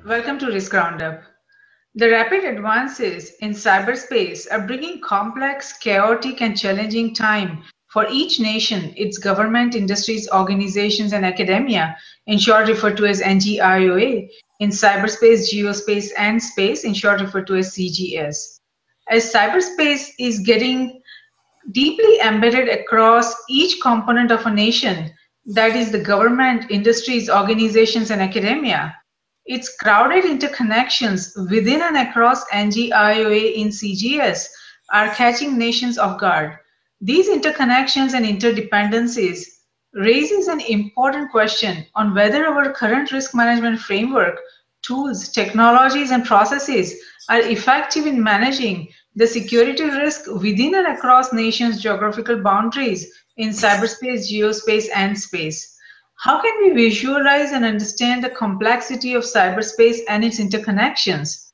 Welcome to Risk Roundup. The rapid advances in cyberspace are bringing complex, chaotic, and challenging time for each nation, its government, industries, organizations, and academia, in short referred to as NGIOA, in cyberspace, geospace, and space, in short referred to as CGS. As cyberspace is getting deeply embedded across each component of a nation, that is the government, industries, organizations, and academia. Its crowded interconnections within and across NGIOA in CGS are catching nations off guard. These interconnections and interdependencies raises an important question on whether our current risk management framework, tools, technologies, and processes are effective in managing the security risk within and across nations' geographical boundaries in cyberspace, geospace, and space. How can we visualize and understand the complexity of cyberspace and its interconnections?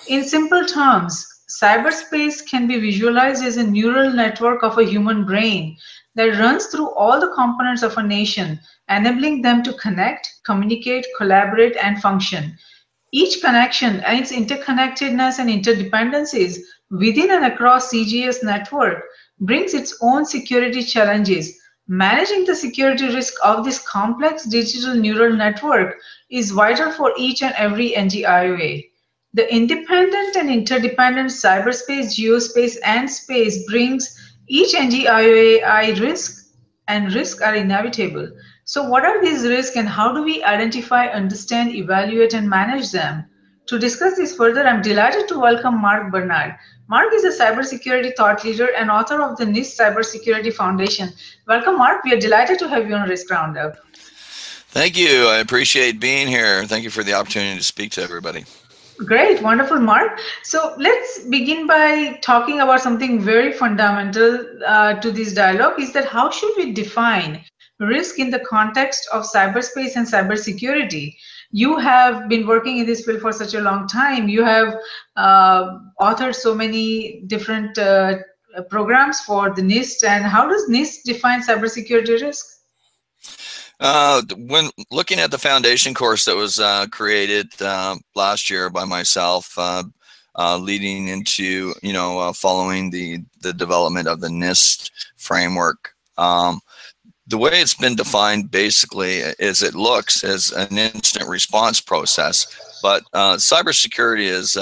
In simple terms, cyberspace can be visualized as a neural network of a human brain that runs through all the components of a nation, enabling them to connect, communicate, collaborate, and function. Each connection and its interconnectedness and interdependencies within and across CGS network brings its own security challenges. Managing the security risk of this complex digital neural network is vital for each and every NGIOA. The independent and interdependent cyberspace, geospace, and space brings each NGIOA risk, and risks are inevitable. So what are these risks and how do we identify, understand, evaluate, and manage them? To discuss this further, I'm delighted to welcome Mark Bernard. Mark is a cybersecurity thought leader and author of the NIST Cybersecurity Foundation. Welcome, Mark. We are delighted to have you on Risk Roundup. Thank you. I appreciate being here. Thank you for the opportunity to speak to everybody. Great, wonderful, Mark. So let's begin by talking about something very fundamental to this dialogue is that how should we define risk in the context of cyberspace and cybersecurity? You have been working in this field for such a long time. You have authored so many different programs for the NIST. And how does NIST define cybersecurity risk? When looking at the foundation course that was created last year by myself, leading into following the development of the NIST framework, the way it's been defined basically is it looks as an instant response process, but cybersecurity is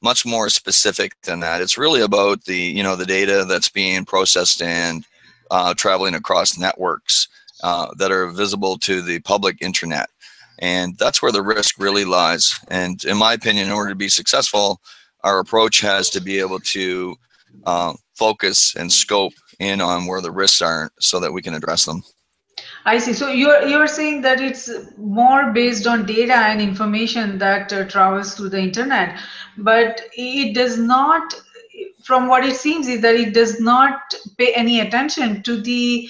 much more specific than that. It's really about the the data that's being processed and traveling across networks that are visible to the public internet. And that's where the risk really lies. And in my opinion, in order to be successful, our approach has to be able to focus and scope in on where the risks are so that we can address them. I see. So you're saying that it's more based on data and information that travels through the internet, but it does not, from what it seems, is that it does not pay any attention to the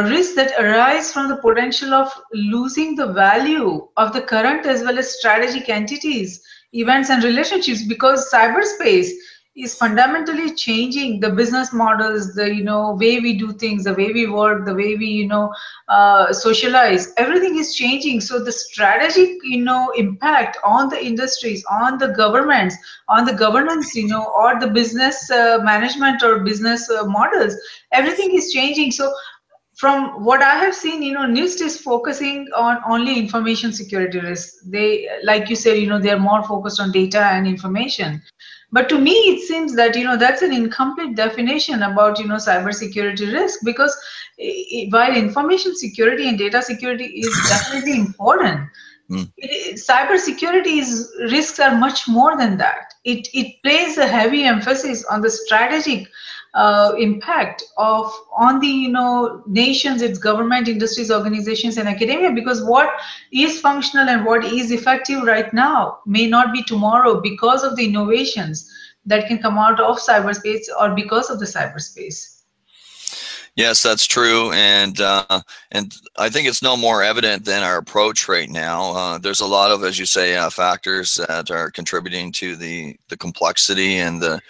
risks that arise from the potential of losing the value of the current as well as strategic entities, events, and relationships, because cyberspace is fundamentally changing the business models, the way we do things, the way we work, the way we socialize. Everything is changing. So the strategic impact on the industries, on the governments, on the governance, or the business management or business models, everything is changing. So from what I have seen, NIST is focusing on only information security risks. They, like you said, they are more focused on data and information. But to me, it seems that that's an incomplete definition about cybersecurity risk, because while information security and data security is definitely important, cybersecurity risks are much more than that. It places a heavy emphasis on the strategic impact on the nations, its government, industries, organizations, and academia, because what is functional and what is effective right now may not be tomorrow because of the innovations that can come out of cyberspace or because of the cyberspace. Yes, that's true, and I think it's no more evident than our approach right now. There's a lot of, as you say, factors that are contributing to the complexity and the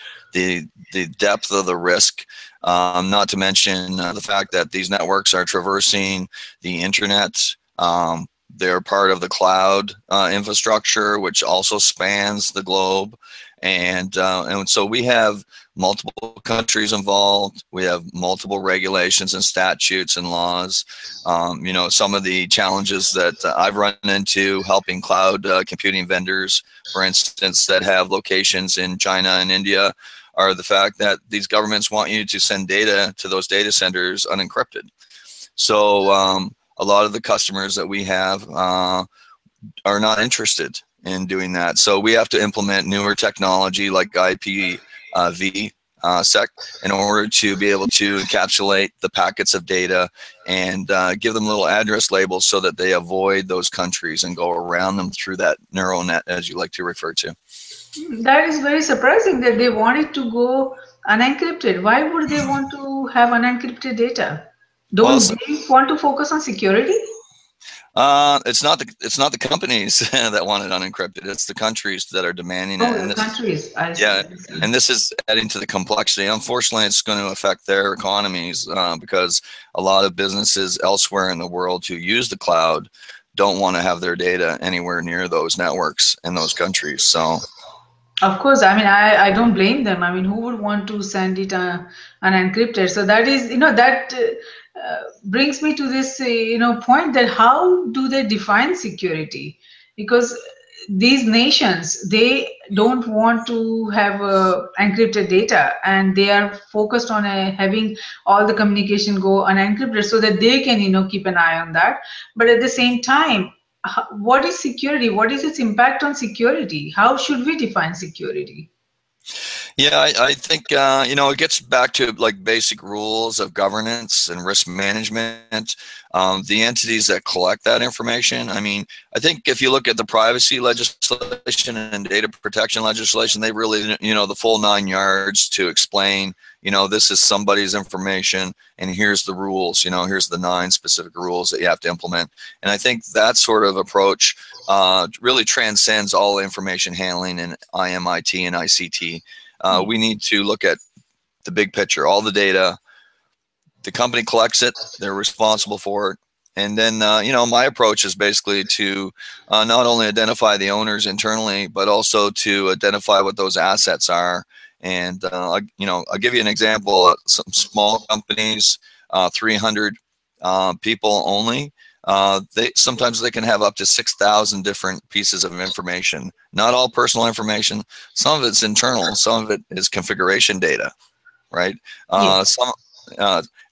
depth of the risk. Not to mention the fact that these networks are traversing the internet. they're part of the cloud infrastructure, which also spans the globe. And so we have multiple countries involved. We have multiple regulations and statutes and laws. You know, some of the challenges that I've run into helping cloud computing vendors, for instance, that have locations in China and India, are the fact that these governments want you to send data to those data centers unencrypted. So a lot of the customers that we have are not interested in doing that. So we have to implement newer technology like IPv6 in order to be able to encapsulate the packets of data and give them little address labels so that they avoid those countries and go around them through that neural net, as you like to refer to. That is very surprising that they wanted to go unencrypted. Why would they want to have unencrypted data? Well, Don't they want to focus on security? it's not the companies that want it unencrypted. It's the countries that are demanding it. Oh, And the this, countries. I see. yeah, I see. and this is adding to the complexity. Unfortunately, it's going to affect their economies because a lot of businesses elsewhere in the world who use the cloud don't want to have their data anywhere near those networks in those countries. So. Of course, I mean, I don't blame them. I mean, who would want to send it unencrypted? So that is, that brings me to this, point that how do they define security? Because these nations, they don't want to have encrypted data, and they are focused on having all the communication go unencrypted so that they can, keep an eye on that. But at the same time, what is security? What is its impact on security? How should we define security? Yeah, I think it gets back to like basic rules of governance and risk management. The entities that collect that information. I mean, I think if you look at the privacy legislation and data protection legislation, they really, the full 9 yards to explain, this is somebody's information and here's the rules. Here's the 9 specific rules that you have to implement. And I think that sort of approach really transcends all information handling in IMIT and ICT. We need to look at the big picture, all the data. The company collects it, they're responsible for it. And then, my approach is basically to not only identify the owners internally, but also to identify what those assets are. And, I'll give you an example. Some small companies, 300 people only, sometimes they can have up to 6,000 different pieces of information. Not all personal information. Some of it's internal. Some of it is configuration data, right? Yes.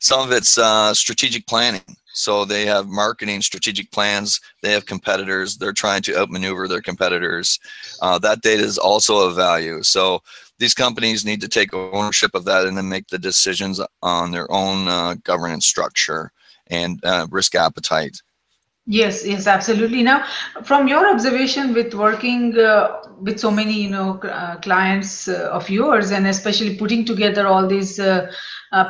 Some of it's strategic planning. So they have marketing strategic plans. They have competitors. They're trying to outmaneuver their competitors. That data is also of value. So these companies need to take ownership of that and then make the decisions on their own governance structure and risk appetite. Yes, yes, absolutely. Now, from your observation with working with so many, clients of yours, and especially putting together all these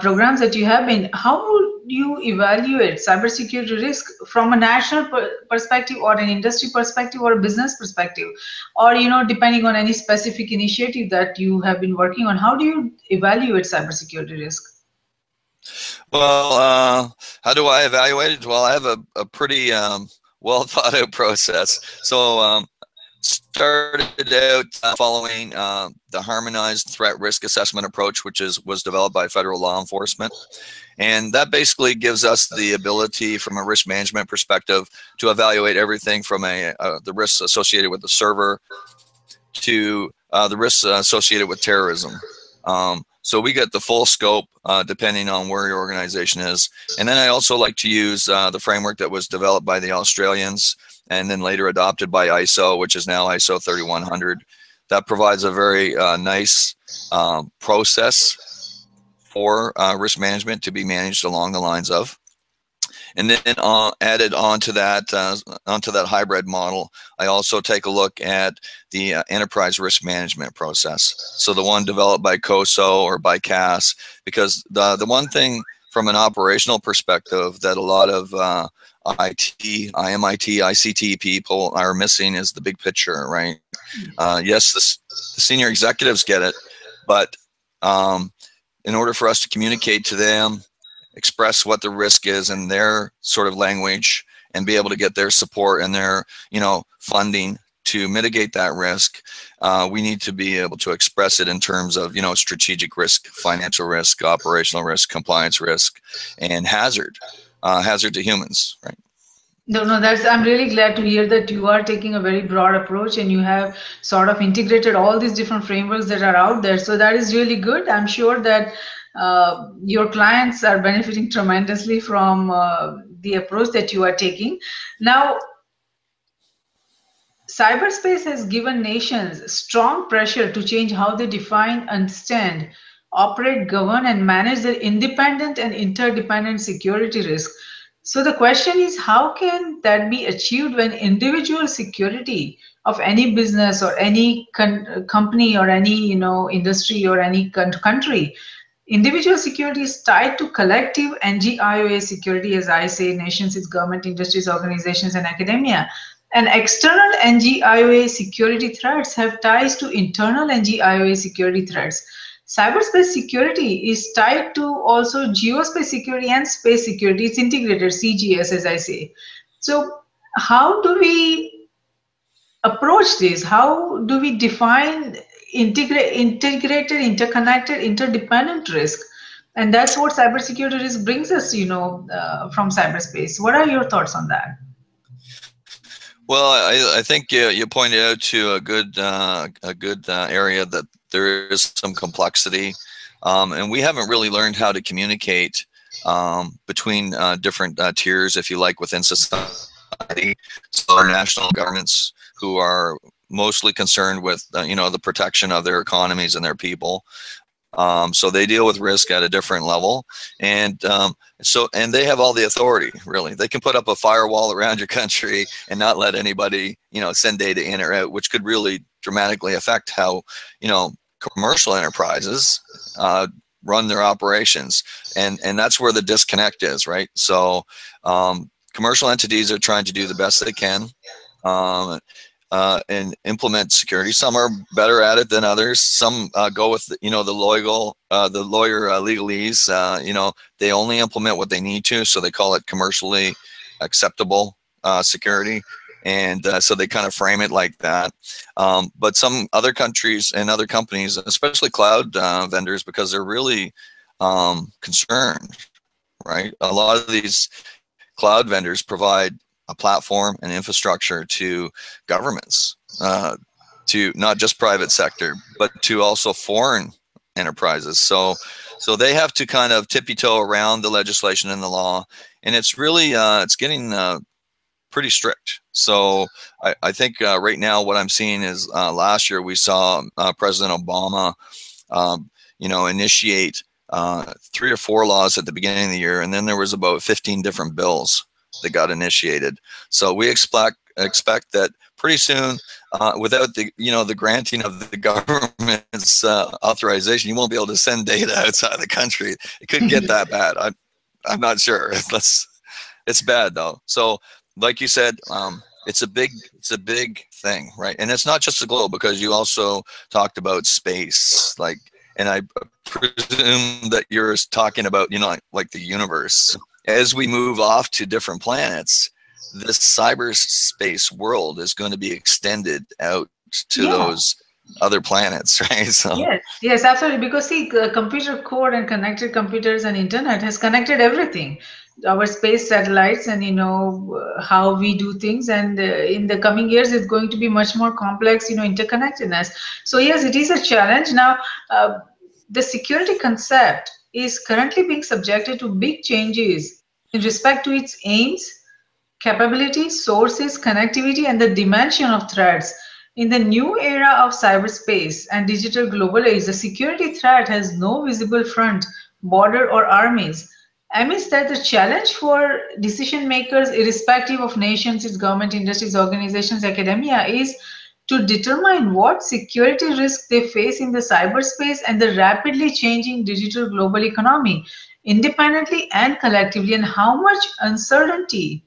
programs that you have been, how would you evaluate cybersecurity risk from a national perspective, or an industry perspective, or a business perspective, or depending on any specific initiative that you have been working on? How do you evaluate cybersecurity risk? Well, how do I evaluate it? Well, I have a pretty well thought out process. So started out following the harmonized threat risk assessment approach, which was developed by federal law enforcement. And that basically gives us the ability from a risk management perspective to evaluate everything from the risks associated with the server to the risks associated with terrorism. So we get the full scope depending on where your organization is. And then I also like to use the framework that was developed by the Australians and then later adopted by ISO, which is now ISO 3100. That provides a very nice process for risk management to be managed along the lines of. And then added onto that hybrid model, I also take a look at the enterprise risk management process. So the one developed by COSO or by CAS, because the one thing from an operational perspective that a lot of IT, IMIT, ICT people are missing is the big picture, right? Yes, the senior executives get it, but in order for us to communicate to them, express what the risk is in their sort of language, and be able to get their support and their, funding to mitigate that risk. We need to be able to express it in terms of, strategic risk, financial risk, operational risk, compliance risk, and hazard to humans, right? No, no, I'm really glad to hear that you are taking a very broad approach and you have sort of integrated all these different frameworks that are out there. So that is really good. I'm sure that your clients are benefiting tremendously from the approach that you are taking. Now, cyberspace has given nations strong pressure to change how they define, understand, operate, govern, and manage their independent and interdependent security risk. So the question is, how can that be achieved when individual security of any business or any company or any industry or any country, individual security is tied to collective NGIOA security, as I say, nations, its government, industries, organizations, and academia. And external NGIOA security threats have ties to internal NGIOA security threats. Cyberspace security is tied to also geospace security and space security. It's integrated, CGS, as I say. So how do we approach this? How do we define integrated, interconnected, interdependent risk? And that's what cybersecurity risk brings us, from cyberspace. What are your thoughts on that? Well, I think you pointed out to a good area that there is some complexity, and we haven't really learned how to communicate between different tiers, if you like, within society. So our national governments, who are mostly concerned with the protection of their economies and their people. So they deal with risk at a different level, and they have all the authority. Really, they can put up a firewall around your country and not let anybody send data in or out, which could really dramatically affect how commercial enterprises run their operations, and that's where the disconnect is, right? So commercial entities are trying to do the best they can. And implement security. Some are better at it than others. Some go with the lawyer legalese. They only implement what they need to, so they call it commercially acceptable security, and so they kind of frame it like that. But some other countries and other companies, especially cloud vendors, because they're really concerned, right? A lot of these cloud vendors provide a platform and infrastructure to governments, to not just private sector, but to also foreign enterprises. So they have to kind of tippy-toe around the legislation and the law, and it's really it's getting pretty strict. So I think right now what I'm seeing is last year we saw President Obama, initiate 3 or 4 laws at the beginning of the year, and then there was about 15 different bills that got initiated. So we expect that pretty soon, without the granting of the government's authorization, you won't be able to send data outside the country. It could get that bad. I'm not sure. It's bad though. So like you said, it's a big thing, right? And it's not just the globe, because you also talked about space, and I presume that you're talking about like the universe. As we move off to different planets, this cyberspace world is going to be extended out to those other planets, right? So yes, absolutely. Because see, computer code and connected computers and internet has connected everything, our space satellites, and how we do things. And in the coming years, it's going to be much more complex, interconnectedness. So yes, it is a challenge. Now, the security concept is currently being subjected to big changes in respect to its aims, capabilities, sources, connectivity, and the dimension of threats. In the new era of cyberspace and digital global age, the security threat has no visible front, border, or armies. Amidst that, the challenge for decision makers, irrespective of nations, its government, industries, organizations, academia, is to determine what security risks they face in the cyberspace and the rapidly changing digital global economy, independently and collectively, and how much uncertainty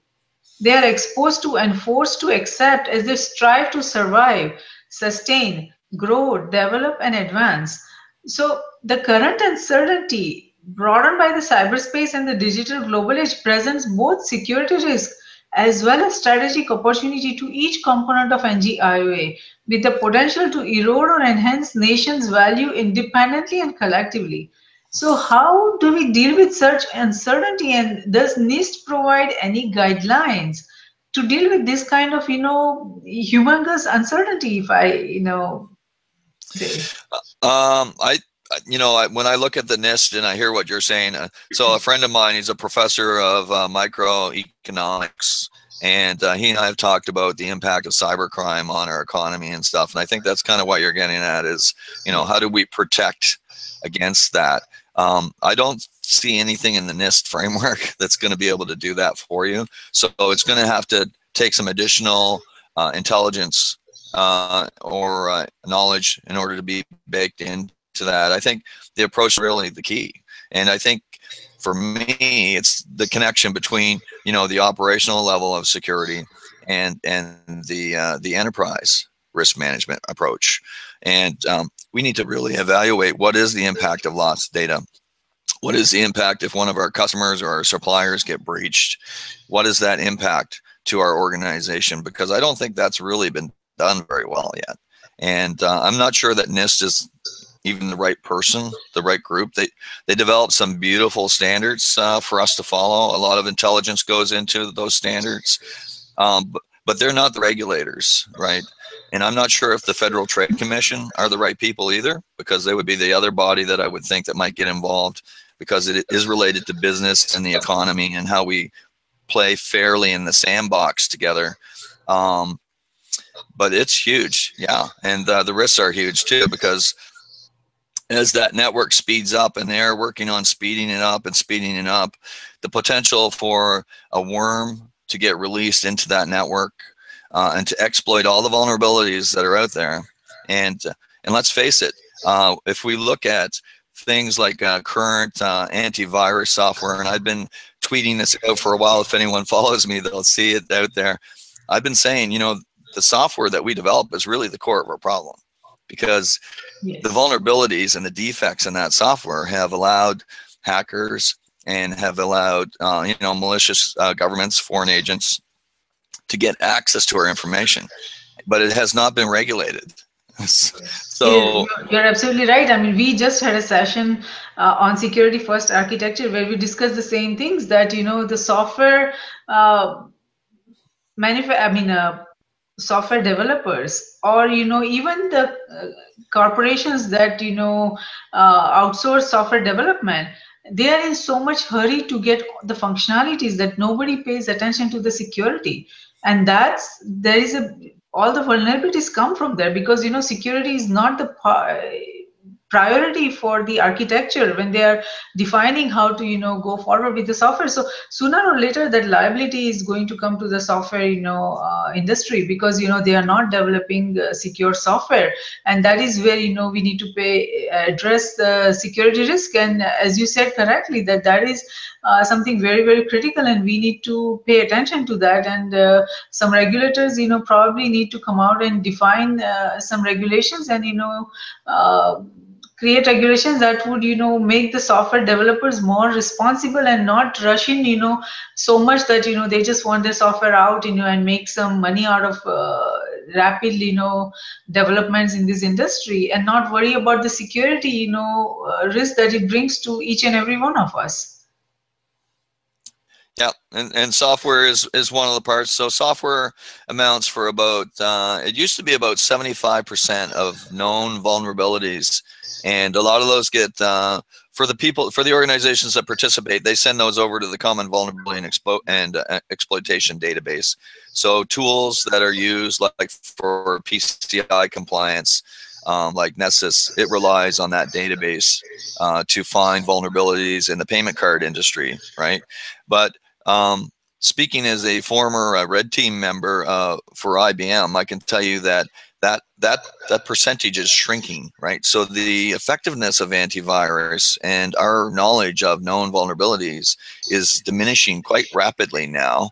they are exposed to and forced to accept as they strive to survive, sustain, grow, develop, and advance. So the current uncertainty brought on by the cyberspace and the digital global age presents both security risk as well as strategic opportunity to each component of NGIOA, with the potential to erode or enhance nations' value independently and collectively. So how do we deal with such uncertainty, and does NIST provide any guidelines to deal with this kind of, humongous uncertainty, if I, say? When I look at the NIST and I hear what you're saying, so a friend of mine, he's a professor of microeconomics, and he and I have talked about the impact of cybercrime on our economy and stuff. And I think that's kind of what you're getting at is, how do we protect against that? I don't see anything in the NIST framework that's going to be able to do that for you. So it's going to have to take some additional intelligence or knowledge in order to be baked into that. I think the approach is really the key. And I think for me, it's the connection between, the operational level of security and the enterprise risk management approach. And we need to really evaluate what is the impact of lost data. What is the impact if one of our customers or our suppliers get breached? What is that impact to our organization? Because I don't think that's really been done very well yet. And I'm not sure that NIST is even the right person, the right group. They develop some beautiful standards for us to follow. A lot of intelligence goes into those standards, but they're not the regulators, right? And I'm not sure if the Federal Trade Commission are the right people either, because they would be the other body that I would think that might get involved, because it is related to business and the economy and how we play fairly in the sandbox together. But it's huge, yeah. And the risks are huge too, because as that network speeds up, and they're working on speeding it up, the potential for a worm to get released into that network and to exploit all the vulnerabilities that are out there. And let's face it, if we look at things like current antivirus software, and I've been tweeting this out for a while. If anyone follows me, they'll see it out there. I've been saying, the software that we develop is really the core of our problem, because the vulnerabilities and the defects in that software have allowed hackers and have allowed malicious governments, foreign agents, to get access to our information, but it has not been regulated. So you're absolutely right. I mean, we just had a session on security first architecture where we discussed the same things, that the software software developers, or even the corporations that outsource software development, they are in so much hurry to get the functionalities that nobody pays attention to the security. And all the vulnerabilities come from there, because security is not the priority for the architecture when they are defining how to go forward with the software. So sooner or later that liability is going to come to the software industry, because they are not developing secure software, and that is where we need to address the security risk. And as you said correctly, that is something very, very critical, and we need to pay attention to that. And some regulators probably need to come out and define some regulations, and create regulations that would make the software developers more responsible, and not rush in so much that they just want their software out and make some money out of rapid developments in this industry, and not worry about the security risk that it brings to each and every one of us. Yeah, and software is one of the parts. So software amounts for about, it used to be about 75% of known vulnerabilities. And a lot of those get, for the organizations that participate, they send those over to the Common Vulnerability and Exploitation Database. So tools that are used like for PCI compliance, like Nessus, it relies on that database to find vulnerabilities in the payment card industry, right? But speaking as a former Red Team member for IBM, I can tell you that percentage is shrinking, right? So the effectiveness of antivirus and our knowledge of known vulnerabilities is diminishing quite rapidly now,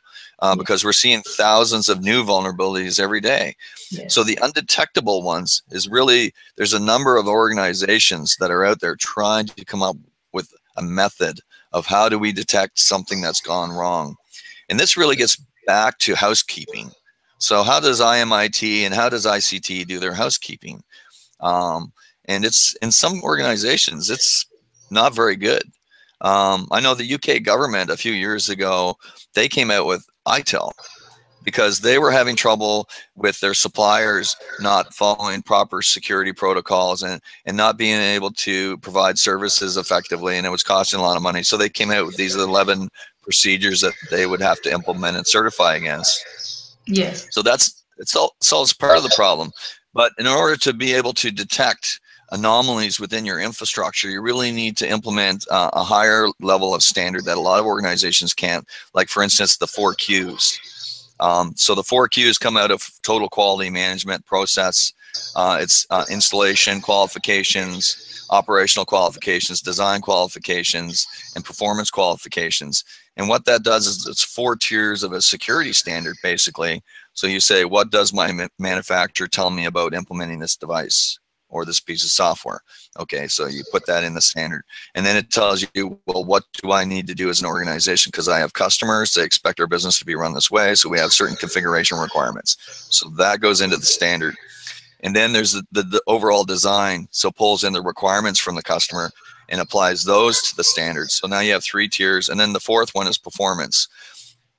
because we're seeing thousands of new vulnerabilities every day. Yes. So the undetectable ones is really, there's a number of organizations that are out there trying to come up with a method of how do we detect something that's gone wrong. And this really gets back to housekeeping. So how does IMIT and how does ICT do their housekeeping? And it's, in some organizations, it's not very good. I know the UK government a few years ago, they came out with ITIL because they were having trouble with their suppliers not following proper security protocols and not being able to provide services effectively, and it was costing a lot of money. So they came out with these 11 procedures that they would have to implement and certify against. Yes. So it solves part of the problem. But in order to be able to detect anomalies within your infrastructure, you really need to implement a higher level of standard that a lot of organizations can't, like, for instance, the 4 Qs. So the 4 Qs come out of total quality management process. It's installation qualifications, operational qualifications, design qualifications, and performance qualifications. And what that does is it's 4 tiers of a security standard, basically. So you say, what does my manufacturer tell me about implementing this device or this piece of software? Okay, so you put that in the standard. And then it tells you, well, what do I need to do as an organization? Because I have customers, they expect our business to be run this way, so we have certain configuration requirements. So that goes into the standard. And then there's the overall design, so pulls in the requirements from the customer and applies those to the standards. So now you have 3 tiers. And then the 4th one is performance.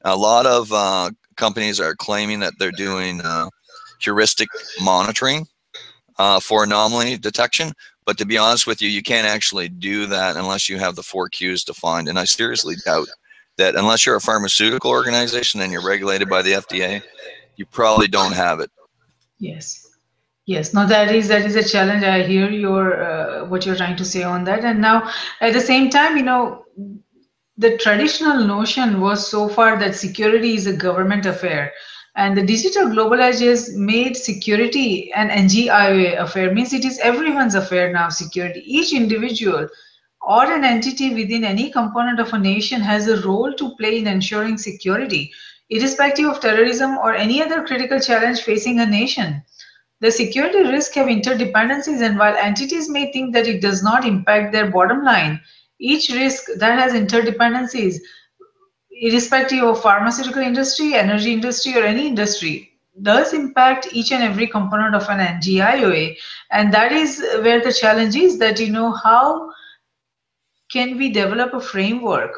A lot of companies are claiming that they're doing heuristic monitoring for anomaly detection. But to be honest with you, you can't actually do that unless you have the 4 Qs defined. And I seriously doubt that unless you're a pharmaceutical organization and you're regulated by the FDA, you probably don't have it. Yes. Yes, no, that is a challenge. I hear your what you're trying to say on that. And now, at the same time, the traditional notion was so far that security is a government affair, and the digital global age has made security an NGIOA affair. Means it is everyone's affair now. Security, each individual or an entity within any component of a nation has a role to play in ensuring security, irrespective of terrorism or any other critical challenge facing a nation. The security risks have interdependencies, and while entities may think that it does not impact their bottom line, each risk that has interdependencies, irrespective of pharmaceutical industry, energy industry, or any industry, does impact each and every component of an NGIOA. And that is where the challenge is, that how can we develop a framework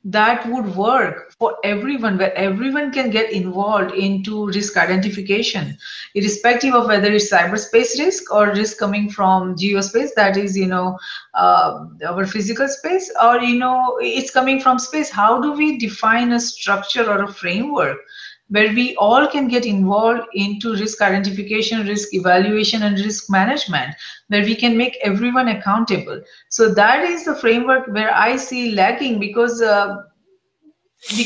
that would work for everyone, where everyone can get involved into risk identification, irrespective of whether it's cyberspace risk or risk coming from geospace, that is our physical space, or it's coming from space. How do we define a structure or a framework where we all can get involved into risk identification, risk evaluation, and risk management, where we can make everyone accountable? So that is the framework where I see lacking, because of the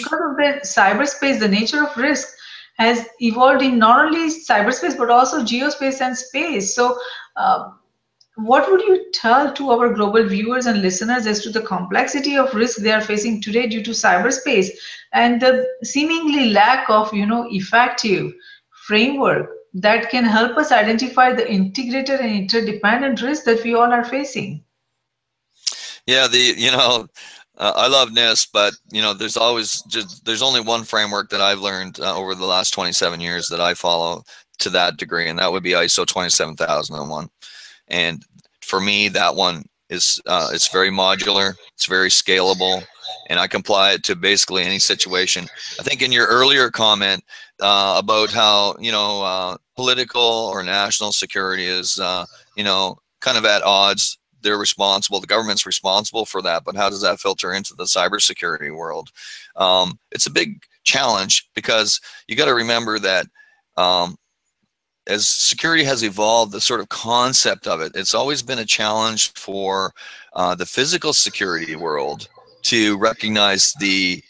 cyberspace, the nature of risk has evolved in not only cyberspace but also geospace and space. So what would you tell to our global viewers and listeners as to the complexity of risk they are facing today due to cyberspace and the seemingly lack of, effective framework that can help us identify the integrated and interdependent risks that we all are facing? Yeah, I love NIST, but there's only one framework that I've learned over the last 27 years that I follow to that degree, and that would be ISO 27001. And for me, that one is it's very modular, it's very scalable, and I can apply it to basically any situation. I think in your earlier comment about how political or national security is kind of at odds. They're responsible. The government's responsible for that, but how does that filter into the cybersecurity world? It's a big challenge, because you got to remember that as security has evolved, the sort of concept of it, it's always been a challenge for the physical security world to recognize the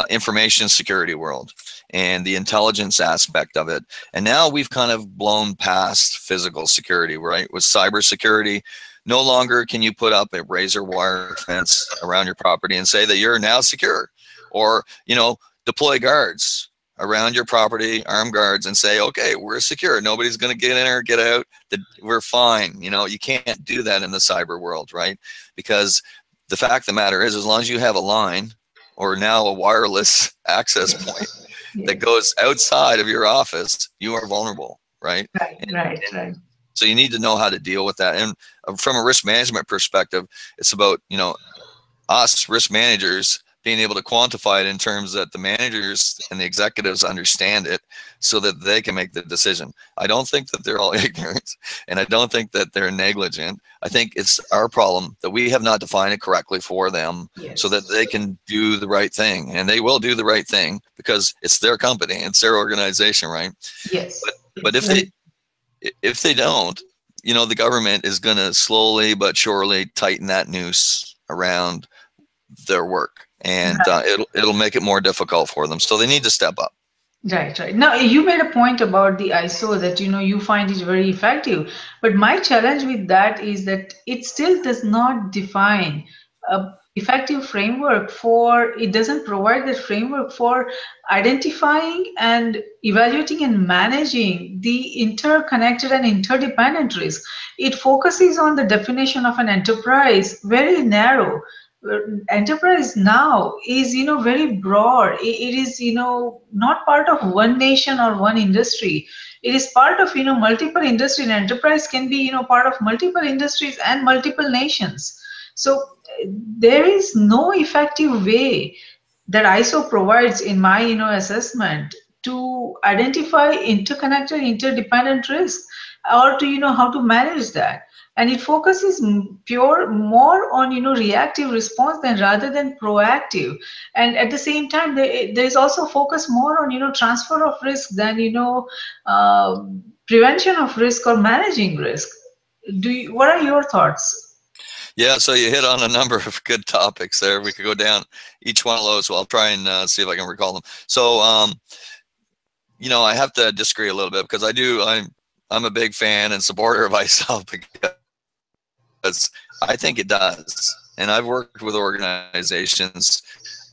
information security world and the intelligence aspect of it. And now we've kind of blown past physical security, right? With cybersecurity, no longer can you put up a razor wire fence around your property and say that you're now secure, or deploy guards around your property, armed guards, and say, okay, we're secure. Nobody's going to get in or get out. We're fine. You can't do that in the cyber world, right? Because the fact of the matter is, as long as you have a line or now a wireless access point that goes outside of your office, you are vulnerable, right? Right. So you need to know how to deal with that. And from a risk management perspective, it's about, us risk managers being able to quantify it in terms that the managers and the executives understand it so that they can make the decision. I don't think that they're all ignorant, and I don't think that they're negligent. I think it's our problem that we have not defined it correctly for them so that they can do the right thing. And they will do the right thing because it's their company, it's their organization, right? Yes. But if they don't, the government is going to slowly but surely tighten that noose around their work, and it'll make it more difficult for them. So they need to step up. Right. Now, you made a point about the ISO that you find it very effective, but my challenge with that is that it still does not define a effective framework for. It doesn't provide the framework for identifying and evaluating and managing the interconnected and interdependent risk. It focuses on the definition of an enterprise very narrow. Enterprise now is very broad. It is not part of one nation or one industry. It is part of multiple industries. And enterprise can be part of multiple industries and multiple nations. So there is no effective way that ISO provides, in my assessment, to identify interconnected interdependent risks, or to how to manage that. And it focuses more on reactive response than rather than proactive. And at the same time, there is also focus more on transfer of risk than uh, prevention of risk or managing risk. What are your thoughts? Yeah, so you hit on a number of good topics there. We could go down each one of those. So I'll try and see if I can recall them. So I have to disagree a little bit because I'm a big fan and supporter of ISO because I think it does. And I've worked with organizations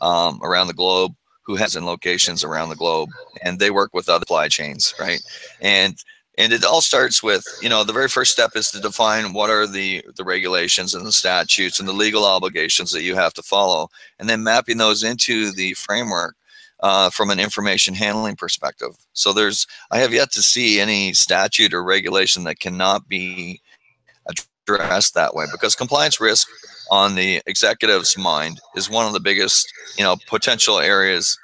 around the globe who has in locations around the globe, and they work with other supply chains, right? And it all starts with, the very first step is to define what are the regulations and the statutes and the legal obligations that you have to follow, and then mapping those into the framework from an information handling perspective. So I have yet to see any statute or regulation that cannot be addressed that way, because compliance risk on the executive's mind is one of the biggest, potential areas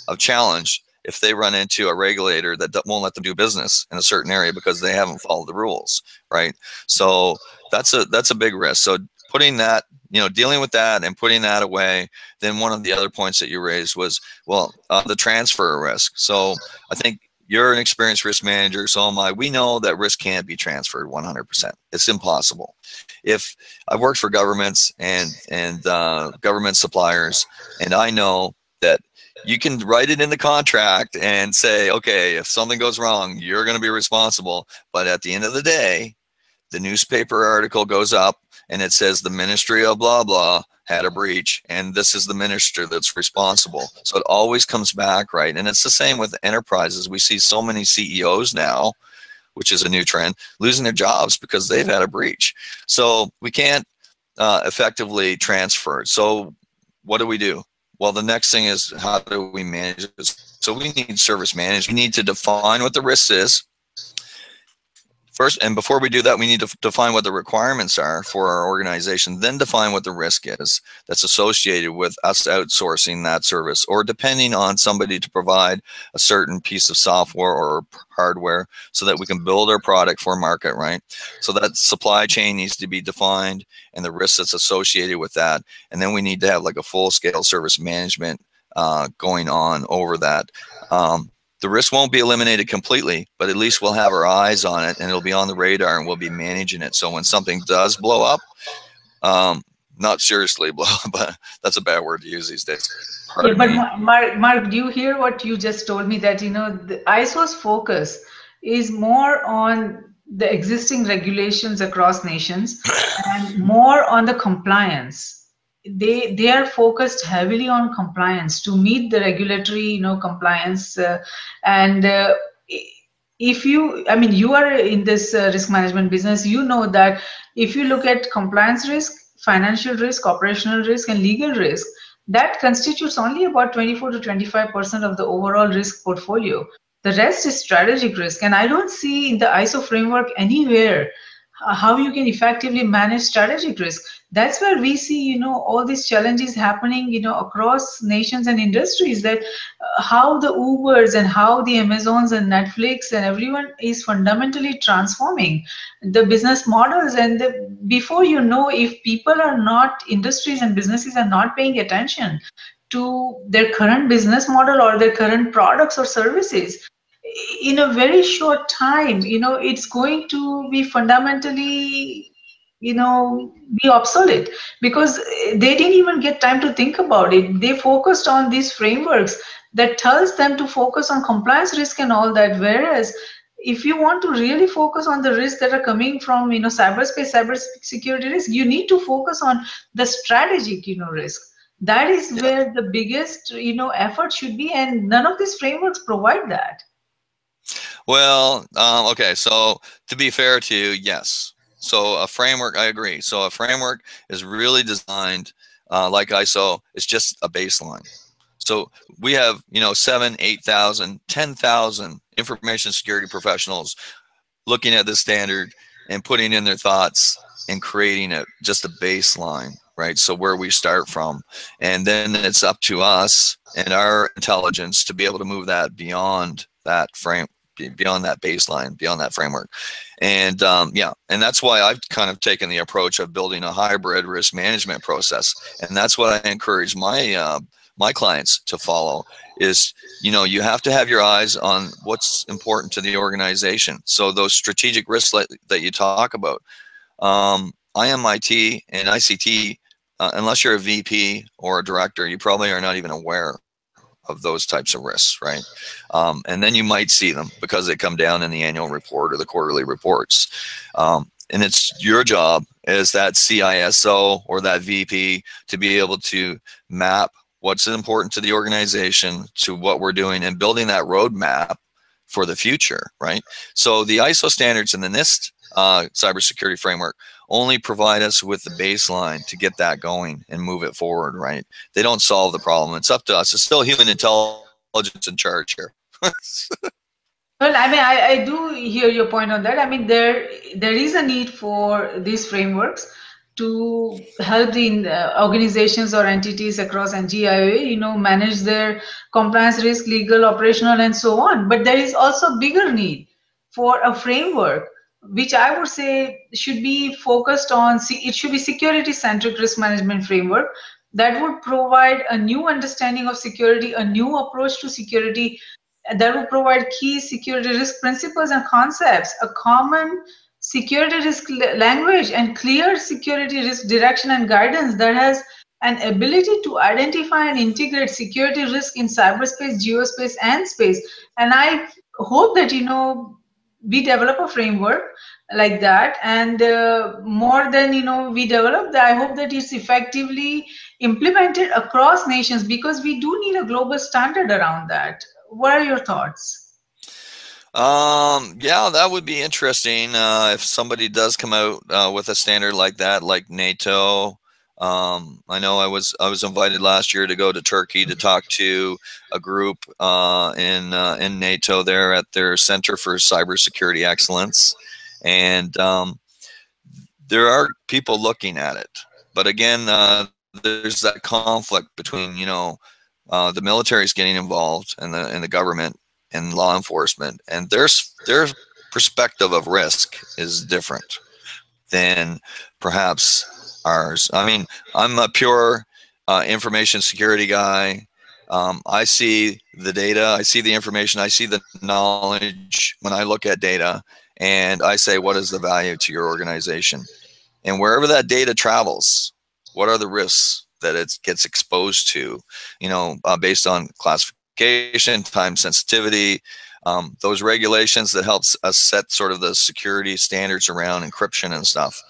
of challenge if they run into a regulator that won't let them do business in a certain area because they haven't followed the rules, right? So that's a big risk. So putting that, dealing with that and putting that away. Then one of the other points that you raised was, the transfer risk. So I think you're an experienced risk manager, so am I. We know that risk can't be transferred 100%. It's impossible. If I've worked for governments and government suppliers, and I know that you can write it in the contract and say, okay, if something goes wrong, you're going to be responsible. But at the end of the day, the newspaper article goes up and it says the ministry of blah, blah had a breach, and this is the minister that's responsible. So it always comes back, right? And it's the same with enterprises. We see so many CEOs now, which is a new trend, losing their jobs because they've had a breach. So we can't effectively transfer it. So what do? Well, the next thing is, how do we manage it? So we need service management. We need to define what the risk is first, and before we do that, we need to define what the requirements are for our organization, then define what the risk is that's associated with us outsourcing that service, or depending on somebody to provide a certain piece of software or hardware so that we can build our product for market, right? So that supply chain needs to be defined and the risk that's associated with that. And then we need to have like a full-scale service management going on over that. The risk won't be eliminated completely, but at least we'll have our eyes on it and it'll be on the radar and we'll be managing it. So when something does blow up, not seriously blow up, but that's a bad word to use these days. Yeah, but Mark, do you hear what you just told me, that the ISO's focus is more on the existing regulations across nations and more on the compliance. They are focused heavily on compliance to meet the regulatory compliance, and if you are in this risk management business, that if you look at compliance risk, financial risk, operational risk, and legal risk, that constitutes only about 24 to 25% of the overall risk portfolio. The rest is strategic risk, and I don't see in the ISO framework anywhere how you can effectively manage strategic risk. That's where we see, all these challenges happening, across nations and industries, that how the Ubers and how the Amazons and Netflix and everyone is fundamentally transforming the business models. And before you know, if people are not, industries and businesses are not paying attention to their current business model or their current products or services, in a very short time, it's going to be fundamentally, be obsolete, because they didn't even get time to think about it. They focused on these frameworks that tells them to focus on compliance risk and all that. Whereas if you want to really focus on the risks that are coming from, cyberspace, cyber security risk, you need to focus on the strategic, risk. That is Yeah. where the biggest, effort should be, and none of these frameworks provide that. Well, okay. So to be fair to you, yes. So a framework, I agree. So a framework is really designed, like ISO, it's just a baseline. So we have, 7, 8,000, 10,000 information security professionals looking at the standard and putting in their thoughts and creating it, just a baseline, right? So where we start from, and then it's up to us and our intelligence to be able to move that beyond that frame, beyond that baseline, beyond that framework. And yeah, and that's why I've kind of taken the approach of building a hybrid risk management process. And that's what I encourage my clients to follow is, you have to have your eyes on what's important to the organization. So those strategic risks that you talk about, IMIT and ICT, unless you're a VP or a director, you probably are not even aware of those types of risks, right? And then you might see them because they come down in the annual report or the quarterly reports. And it's your job as that CISO or that VP to be able to map what's important to the organization to what we're doing and building that roadmap for the future, right? So the ISO standards and the NIST cybersecurity framework only provide us with the baseline to get that going and move it forward, right? They don't solve the problem. It's up to us. It's still human intelligence in charge here. Well, I mean, I do hear your point on that. I mean, there is a need for these frameworks to help the organizations or entities across NGIOA, manage their compliance risk, legal, operational, and so on. But there is also bigger need for a framework, which I would say should be focused on, it should be security-centric risk management framework that would provide a new understanding of security, a new approach to security, that will provide key security risk principles and concepts, a common security risk language, and clear security risk direction and guidance that has an ability to identify and integrate security risk in cyberspace, geospace, and space. And I hope that, we develop a framework like that, and more than, we develop that, I hope that it's effectively implemented across nations, because we do need a global standard around that. What are your thoughts? Yeah, that would be interesting if somebody does come out with a standard like that, like NATO. I know I was invited last year to go to Turkey to talk to a group in NATO there at their Center for Cybersecurity Excellence, and there are people looking at it. But again, there's that conflict between the military is getting involved and the government and law enforcement, and their perspective of risk is different than perhaps ours. I mean, I'm a pure information security guy. I see the data, I see the information, I see the knowledge when I look at data, and I say, what is the value to your organization? And wherever that data travels, what are the risks that it gets exposed to, based on classification, time sensitivity, those regulations that helps us set sort of the security standards around encryption and stuff.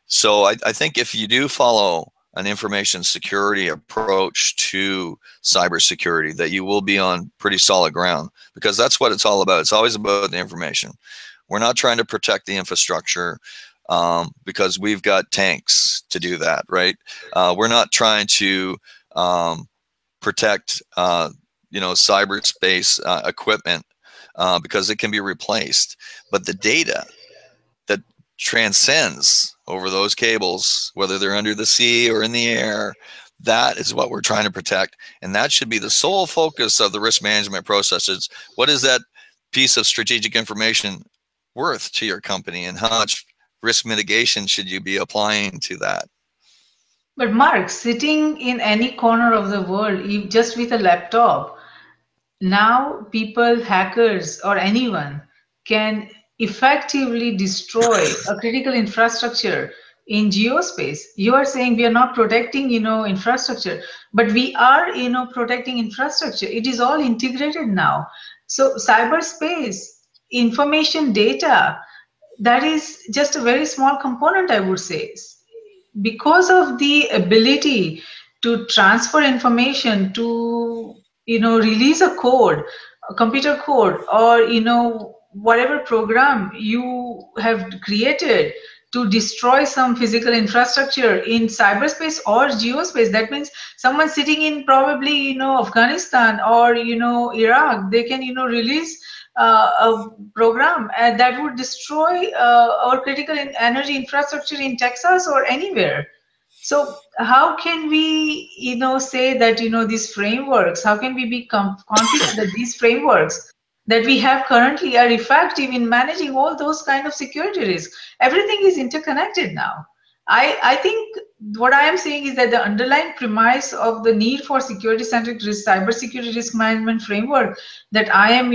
So I think if you do follow an information security approach to cybersecurity, that you will be on pretty solid ground, because that's what it's all about. It's always about the information. We're not trying to protect the infrastructure. because we've got tanks to do that, right? We're not trying to protect, cyberspace equipment because it can be replaced. But the data that transcends over those cables, whether they're under the sea or in the air, that is what we're trying to protect. And that should be the sole focus of the risk management processes. What is that piece of strategic information worth to your company, and how much risk mitigation should you be applying to that? But Mark, sitting in any corner of the world, just with a laptop, now people, hackers, or anyone can effectively destroy a critical infrastructure in geospace. You are saying we are not protecting, infrastructure, but we are, protecting infrastructure. It is all integrated now. So cyberspace, information, data, that is just a very small component, I would say, because of the ability to transfer information, to release a code, a computer code, or whatever program you have created to destroy some physical infrastructure in cyberspace or geospace. That means someone sitting in probably Afghanistan or Iraq, they can release a program that would destroy our critical energy infrastructure in Texas or anywhere. So how can we, say that, these frameworks, how can we be confident that these frameworks that we have currently are effective in managing all those kind of security risks? Everything is interconnected now. I think what I am saying is that the underlying premise of the need for security-centric risk, cybersecurity risk management framework that I am,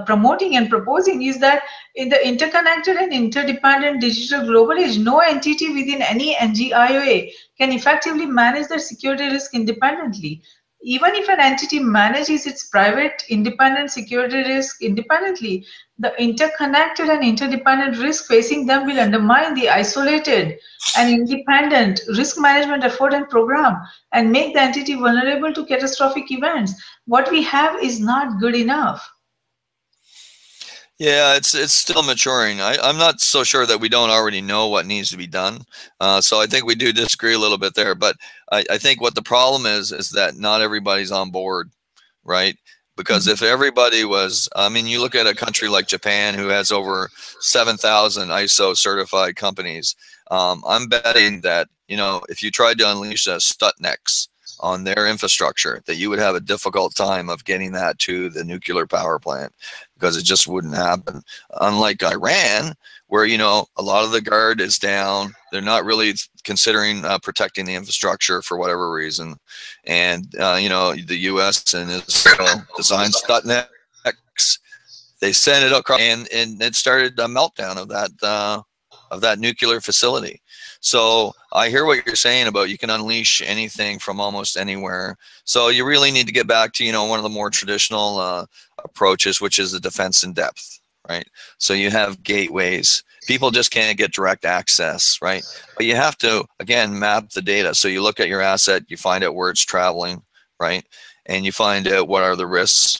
promoting and proposing is that in the interconnected and interdependent digital global age, no entity within any NGIOA can effectively manage their security risk independently. Even if an entity manages its private independent security risk independently, the interconnected and interdependent risk facing them will undermine the isolated and independent risk management effort and program and make the entity vulnerable to catastrophic events. What we have is not good enough. Yeah, it's still maturing. I'm not so sure that we don't already know what needs to be done. So I think we do disagree a little bit there. But I think what the problem is that not everybody's on board, right? Because if everybody was, I mean, you look at a country like Japan, who has over 7,000 ISO certified companies. I'm betting that, if you tried to unleash a Stuxnet on their infrastructure, that you would have a difficult time of getting that to the nuclear power plant, because it just wouldn't happen. Unlike Iran, where, a lot of the guard is down, they're not really considering protecting the infrastructure for whatever reason. And, the US and Israel designed Stuxnet. They sent it across, and it started a meltdown of that nuclear facility. So I hear what you're saying about you can unleash anything from almost anywhere. So you really need to get back to, one of the more traditional approaches, which is the defense in depth, right? So you have gateways. People just can't get direct access, right? But you have to, again, map the data. So you look at your asset, you find out where it's traveling, right? And you find out what are the risks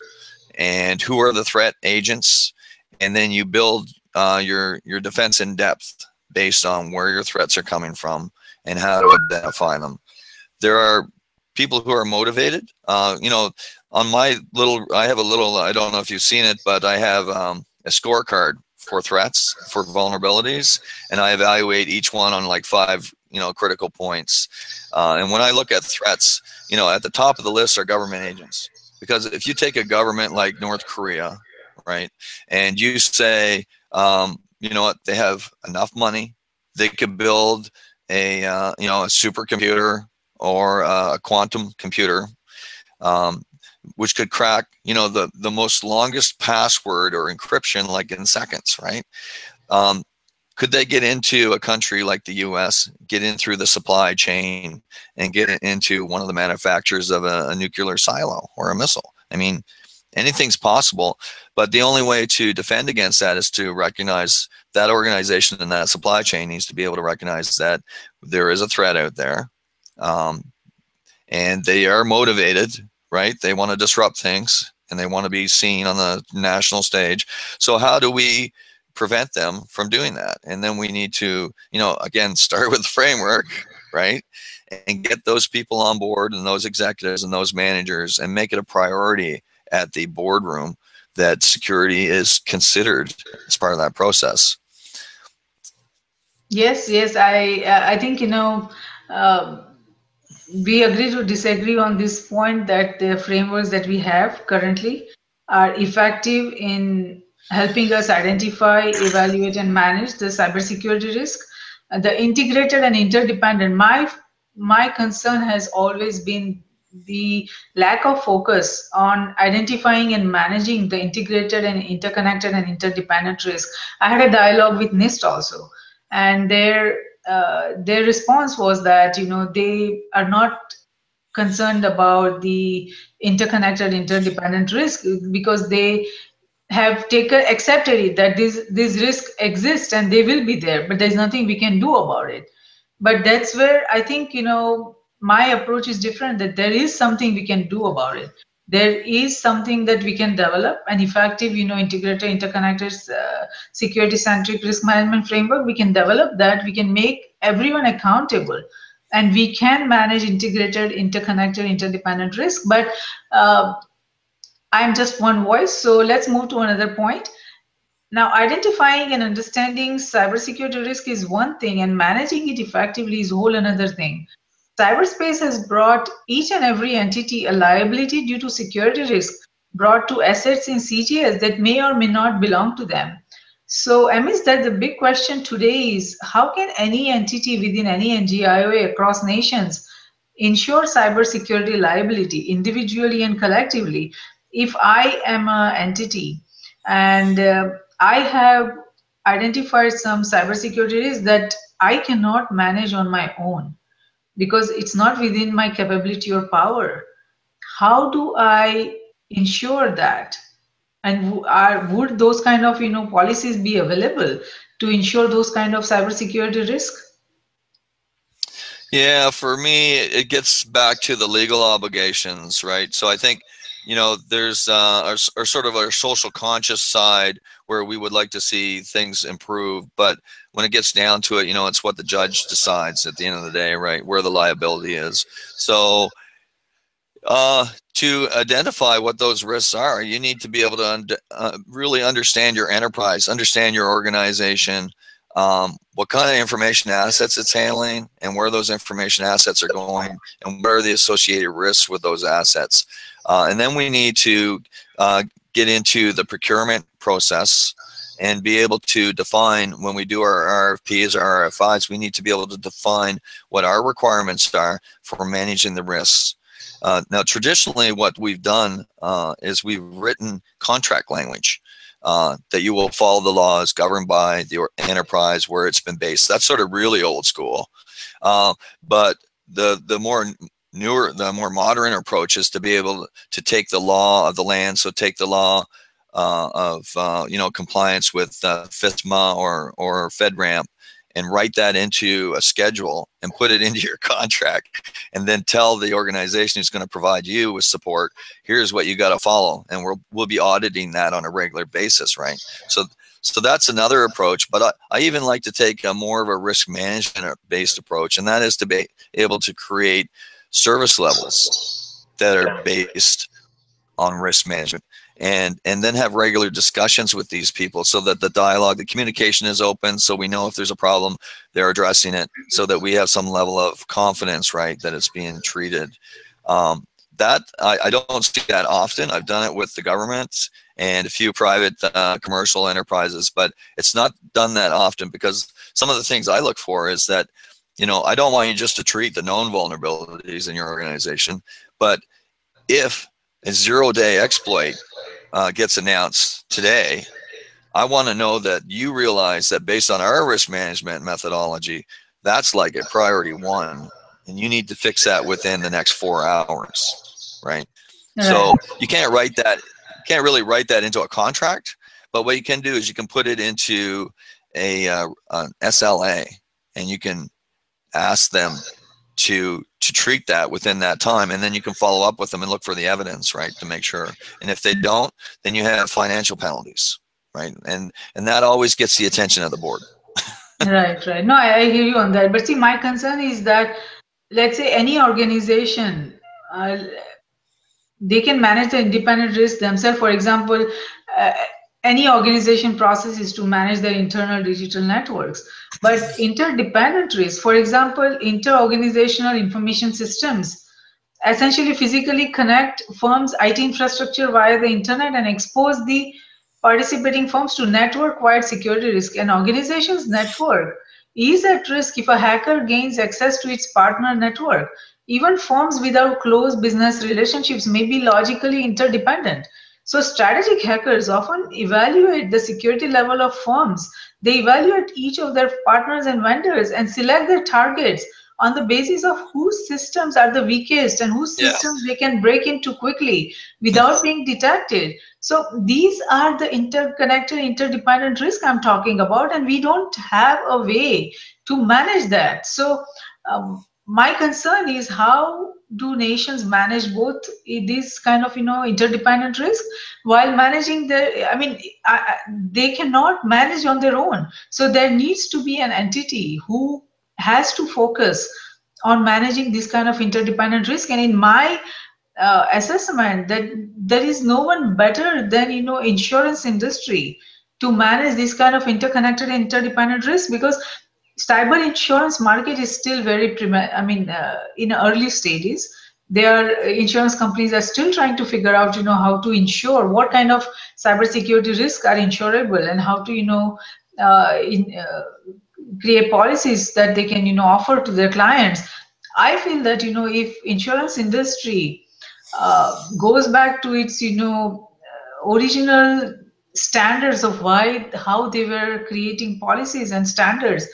and who are the threat agents. And then you build your defense in depth based on where your threats are coming from and how to identify them. There are people who are motivated. On my I have a little, I don't know if you've seen it, but I have a scorecard for threats, for vulnerabilities, and I evaluate each one on like 5, critical points. And when I look at threats, at the top of the list are government agents. Because if you take a government like North Korea, right, and you say, you know what, they have enough money, they could build a a supercomputer or a quantum computer, which could crack the most longest password or encryption like in seconds, right? Could they get into a country like the US, get in through the supply chain, and get into one of the manufacturers of a nuclear silo or a missile? I mean, anything's possible, but the only way to defend against that is to recognize that organization and that supply chain needs to be able to recognize that there is a threat out there, and they are motivated, right? They want to disrupt things and they want to be seen on the national stage. So how do we prevent them from doing that. And then we need to, again, start with the framework, right? And get those people on board and those executives and those managers and make it a priority at the boardroom that security is considered as part of that process. Yes, yes, I think we agree to disagree on this point that the frameworks that we have currently are effective in helping us identify, evaluate, and manage the cybersecurity risk. The integrated and interdependent. My concern has always been the lack of focus on identifying and managing the integrated and interconnected and interdependent risk. I had a dialogue with NIST also, and their response was that they are not concerned about the interconnected interdependent risk because they have taken accepted it that these risks exist and they will be there, but there's nothing we can do about it. But that's where I think my approach is different, that there is something we can do about it. There is something that we can develop, an effective integrated, interconnected, security centric risk management framework. We can develop that, we can make everyone accountable, and we can manage integrated, interconnected, interdependent risk. But I'm just one voice, so let's move to another point. Now, identifying and understanding cybersecurity risk is one thing, and managing it effectively is a whole another thing. Cyberspace has brought each and every entity a liability due to security risk brought to assets in CTS that may or may not belong to them. So, amidst that, the big question today is how can any entity within any NGIOA across nations ensure cybersecurity liability individually and collectively? If I am an entity and I have identified some cybersecurity risks that I cannot manage on my own because it's not within my capability or power, how do I ensure that? And would those kind of policies be available to ensure those kind of cybersecurity risk? Yeah, for me, it gets back to the legal obligations, right? So I think, there's our sort of our social conscious side where we would like to see things improve. But when it gets down to it, it's what the judge decides at the end of the day, right? Where the liability is. So to identify what those risks are, you need to be able to really understand your enterprise, understand your organization, what kind of information assets it's handling, and where those information assets are going, and what are the associated risks with those assets. And then we need to get into the procurement process and be able to define, when we do our RFPs or RFIs, we need to be able to define what our requirements are for managing the risks. Now, traditionally, what we've done is we've written contract language that you will follow the laws governed by the enterprise where it's been based. That's sort of really old school. But the more modern approach is to be able to take the law of the land. So take the law of compliance with FISMA or FedRAMP, and write that into a schedule and put it into your contract, and then tell the organization who's going to provide you with support, here's what you got to follow, and we'll be auditing that on a regular basis, right? So that's another approach. But I even like to take a more of a risk management based approach, and that is to be able to create service levels that are based on risk management. And then have regular discussions with these people so that the dialogue, the communication is open, so we know if there's a problem, they're addressing it, so that we have some level of confidence, right, that it's being treated. That I don't see that often. I've done it with the government and a few private commercial enterprises, but it's not done that often, because some of the things I look for is that, I don't want you just to treat the known vulnerabilities in your organization, but if a zero-day exploit gets announced today, I want to know that you realize that based on our risk management methodology, that's like a priority one, and you need to fix that within the next 4 hours, right? So you can't really write that into a contract, but what you can do is you can put it into an SLA, and you can ask them to treat that within that time, and then you can follow up with them and look for the evidence, right, to make sure. And if they don't, then you have financial penalties, right? And that always gets the attention of the board. Right, right. No, I hear you on that. But see, my concern is that, let's say any organization, uh, they can manage the independent risk themselves. For example, uh, any organization process is to manage their internal digital networks. But interdependent risk, for example, inter-organizational information systems, essentially physically connect firms' IT infrastructure via the internet and expose the participating firms to network-wide security risk. An organization's network is at risk if a hacker gains access to its partner network. Even firms without close business relationships may be logically interdependent. So strategic hackers often evaluate the security level of firms. They evaluate each of their partners and vendors and select their targets on the basis of whose systems are the weakest and whose Yeah. systems they can break into quickly without being detected. So these are the interconnected, interdependent risk I'm talking about, and we don't have a way to manage that. So my concern is, how do nations manage both these kind of interdependent risk while managing the, they cannot manage on their own. So there needs to be an entity who has to focus on managing this kind of interdependent risk. And in my assessment, that there is no one better than insurance industry to manage this kind of interconnected interdependent risk, because cyber insurance market is still very in early stages. Their insurance companies are still trying to figure out how to insure what kind of cybersecurity risks are insurable, and how to create policies that they can offer to their clients. I feel that if insurance industry goes back to its original standards of how they were creating policies and standards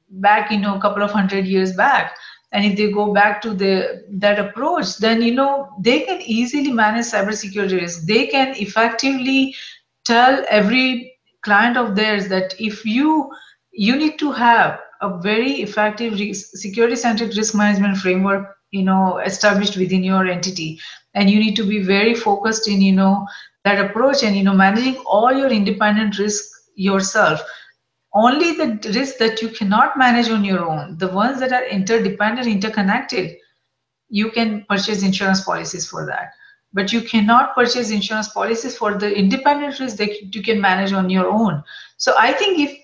back a couple of 100 years back, and if they go back to that approach, then they can easily manage cybersecurity risk. They can effectively tell every client of theirs that if you need to have a very effective security centric risk management framework established within your entity, and you need to be very focused in that approach, and managing all your independent risk yourself. Only the risk that you cannot manage on your own, the ones that are interdependent, interconnected, you can purchase insurance policies for that. But you cannot purchase insurance policies for the independent risk that you can manage on your own. So I think if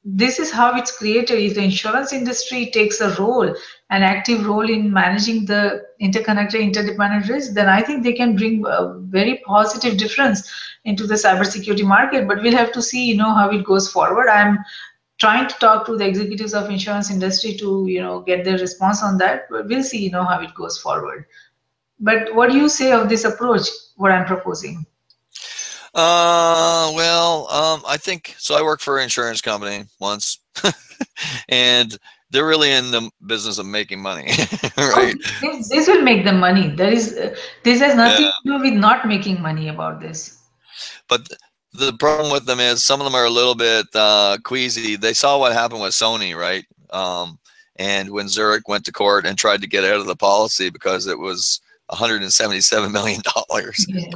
this is how it's created, if the insurance industry takes a role, an active role in managing the interconnected, interdependent risk, then I think they can bring a very positive difference into the cybersecurity market. But we'll have to see, how it goes forward. I'm trying to talk to the executives of insurance industry to get their response on that, but we'll see how it goes forward. But what do you say of this approach, what I'm proposing? I think so. I worked for an insurance company once, and they're really in the business of making money, right? Oh, this will make them money. This has nothing to do with not making money about this. But the problem with them is some of them are a little bit queasy. They saw what happened with Sony, right? And when Zurich went to court and tried to get out of the policy because it was $177 million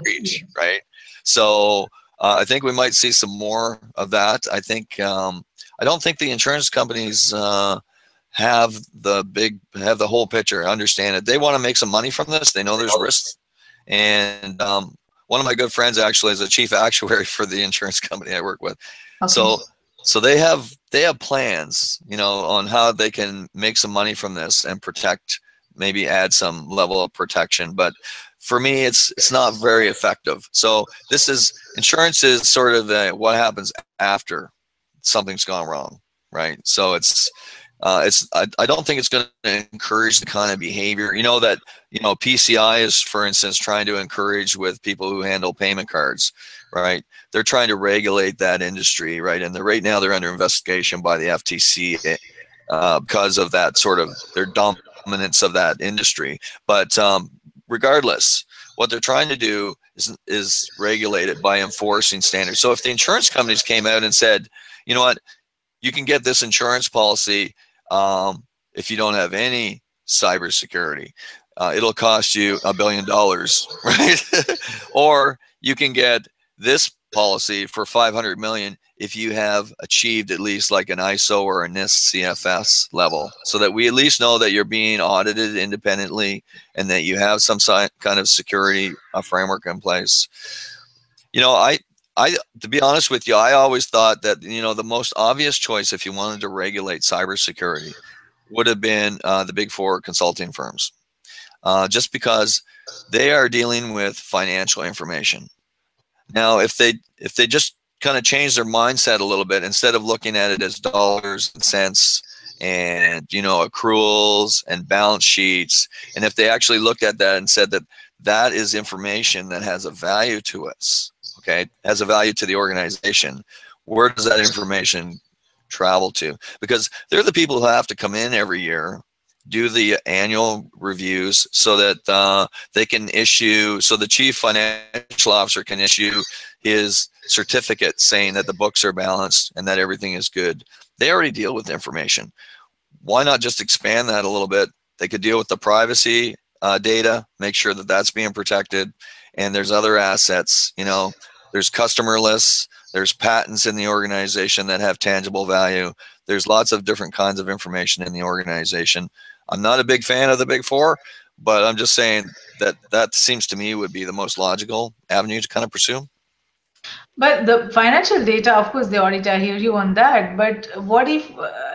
breach, right? So I think we might see some more of that. I think I don't think the insurance companies have the whole picture, understand it. They want to make some money from this. They know there's risks, and one of my good friends actually is a chief actuary for the insurance company I work with. Okay. So they have plans, on how they can make some money from this and protect, maybe add some level of protection. But for me, it's not very effective. So insurance is sort of what happens after something's gone wrong, right? So I don't think it's going to encourage the kind of behavior, that PCI is, for instance, trying to encourage with people who handle payment cards, right? They're trying to regulate that industry, right? And right now they're under investigation by the FTC because of that sort of their dominance of that industry. But regardless, what they're trying to do is regulate it by enforcing standards. So if the insurance companies came out and said, you know what, you can get this insurance policy if you don't have any cybersecurity. It'll cost you $1 billion, right? Or you can get this policy for 500 million if you have achieved at least like an ISO or a NIST CFS level, so that we at least know that you're being audited independently and that you have some kind of security framework in place. You know, to be honest with you, I always thought that, you know, the most obvious choice if you wanted to regulate cybersecurity would have been the big four consulting firms, just because they are dealing with financial information. Now, if they just kind of change their mindset a little bit, instead of looking at it as dollars and cents and, you know, accruals and balance sheets, and if they actually looked at that and said that that is information that has a value to us, okay, has a value to the organization, where does that information travel to? Because they're the people who have to come in every year, do the annual reviews, so that they can issue, so the chief financial officer can issue his certificate saying that the books are balanced and that everything is good. They already deal with information. Why not just expand that a little bit? They could deal with the privacy data, make sure that that's being protected. And there's other assets, you know, there's customer lists, there's patents in the organization that have tangible value. There's lots of different kinds of information in the organization. I'm not a big fan of the big four, but I'm just saying that that seems to me would be the most logical avenue to kind of pursue. But the financial data, of course, they audit. I hear you on that. But what if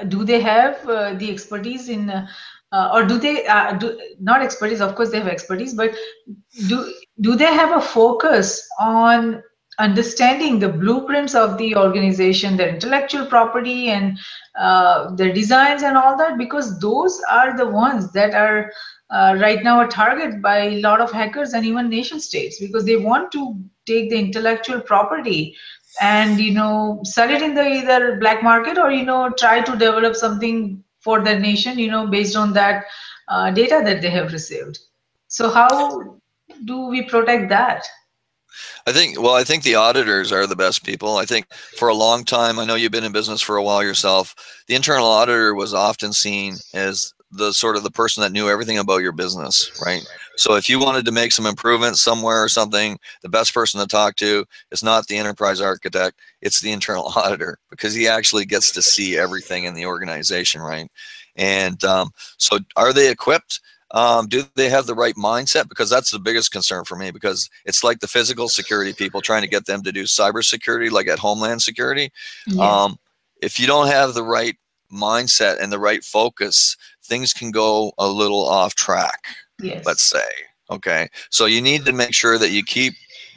do they have the expertise in, or do they not expertise? Of course, they have expertise, but do they have a focus on understanding the blueprints of the organization, their intellectual property, and their designs and all that? Because those are the ones that are right now a target by a lot of hackers and even nation states, because they want to take the intellectual property and, you know, sell it in the either black market, or, you know, try to develop something for their nation, you know, based on that data that they have received. So how do we protect that? I think the auditors are the best people. I think for a long time, I know you've been in business for a while yourself, the internal auditor was often seen as the sort of the person that knew everything about your business, right? So if you wanted to make some improvements somewhere or something, the best person to talk to is not the enterprise architect, it's the internal auditor, because he actually gets to see everything in the organization, right? And so are they equipped? Do they have the right mindset? Because that's the biggest concern for me, because it's like the physical security people trying to get them to do cybersecurity, like at Homeland Security. Yes. If you don't have the right mindset and the right focus, things can go a little off track, Yes. let's say. Okay. So you need to make sure that you keep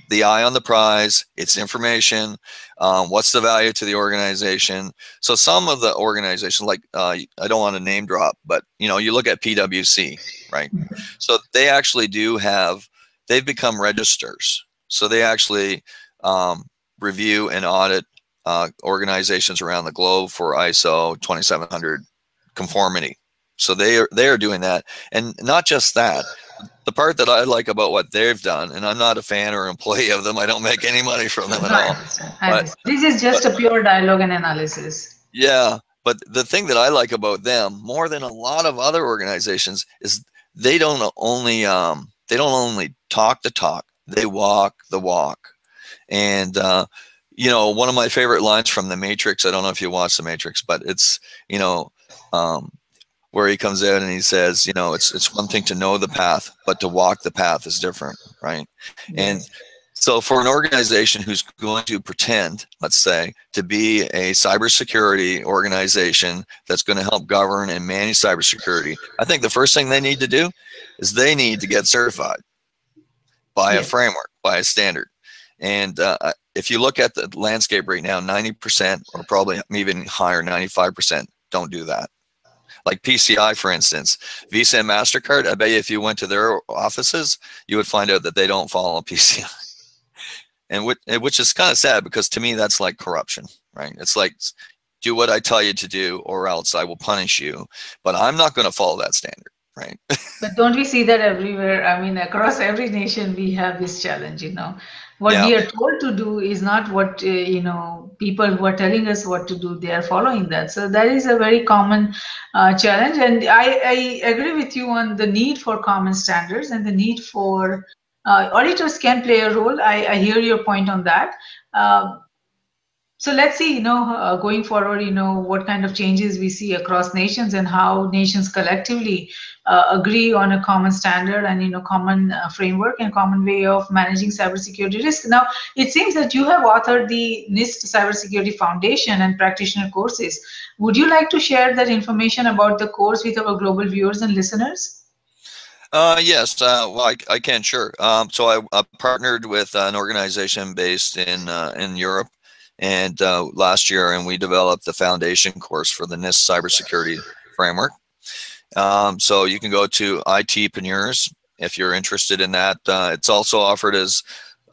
the eye on the prize. It's information. What's the value to the organization? So some of the organizations, like I don't want to name drop, but you know, you look at PwC, right? So they actually do have, they've become registers. So they actually review and audit organizations around the globe for ISO 2700 conformity. So they are doing that. And not just that, the part that I like about what they've done, and I'm not a fan or employee of them, I don't make any money from them at I all. understand. I understand. This is just a pure dialogue and analysis. Yeah, but the thing that I like about them more than a lot of other organizations is they don't only talk the talk, they walk the walk. And you know, one of my favorite lines from The Matrix, I don't know if you watch The Matrix, but it's, you know, where he comes out and he says, you know, it's one thing to know the path, but to walk the path is different, right? Yes. And so for an organization who's going to pretend, let's say, to be a cybersecurity organization that's going to help govern and manage cybersecurity, I think the first thing they need to do is they need to get certified by a framework, by a standard. And if you look at the landscape right now, 90% or probably even higher, 95% don't do that. Like PCI, for instance, Visa and MasterCard, I bet you if you went to their offices, you would find out that they don't follow PCI. And which is kind of sad, because to me, that's like corruption, right? It's like, do what I tell you to do or else I will punish you. But I'm not going to follow that standard, right? But don't we see that everywhere? I mean, across every nation, we have this challenge, you know. What we are told to do is not what, you know, people who are telling us what to do, they are following that. So that is a very common challenge. And I agree with you on the need for common standards and the need for Auditors can play a role. I hear your point on that. Uh, so let's see, going forward, what kind of changes we see across nations and how nations collectively agree on a common standard and, common framework and common way of managing cybersecurity risk. Now, it seems that you have authored the NIST Cybersecurity Foundation and practitioner courses. Would you like to share that information about the course with our global viewers and listeners? Yes, well, I can, sure. So I partnered with an organization based in Europe, and last year, and we developed the foundation course for the NIST cybersecurity framework. So you can go to ITpreneurs if you're interested in that. It's also offered as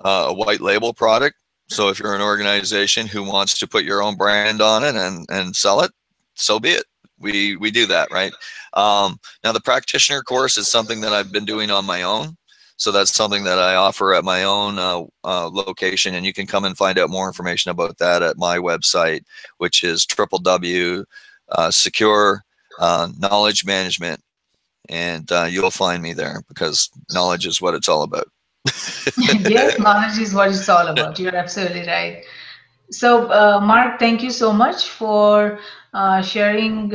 a white label product. So if you're an organization who wants to put your own brand on it and sell it, so be it. We do that, right? Now the practitioner course is something that I've been doing on my own. So that's something that I offer at my own location, and you can come and find out more information about that at my website, which is www.secure knowledge management, and you'll find me there because knowledge is what it's all about. Yes, knowledge is what it's all about. You're absolutely right. So, Mark, thank you so much for sharing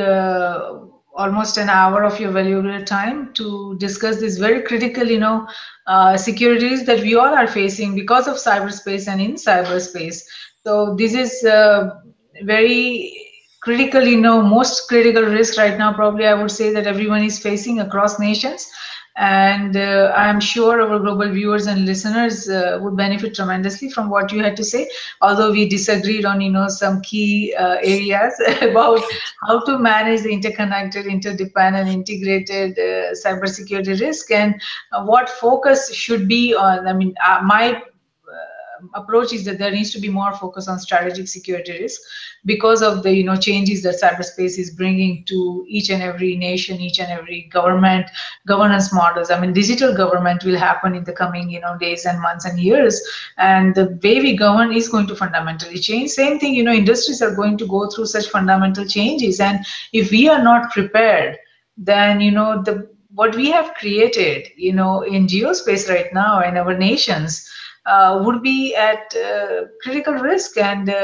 almost an hour of your valuable time to discuss this very critical, securities that we all are facing because of cyberspace and in cyberspace. So this is very critical, most critical risk right now, probably I would say that everyone is facing across nations. And I'm sure our global viewers and listeners would benefit tremendously from what you had to say. Although we disagreed on, some key areas about how to manage the interconnected, interdependent, integrated cybersecurity risk and what focus should be on. I mean, my approach is that there needs to be more focus on strategic security risk because of the changes that cyberspace is bringing to each and every nation, each and every government governance models. I mean, digital government will happen in the coming days and months and years, and the way we govern is going to fundamentally change. Same thing, industries are going to go through such fundamental changes, and if we are not prepared, then what we have created in geospace right now in our nations would be at critical risk, and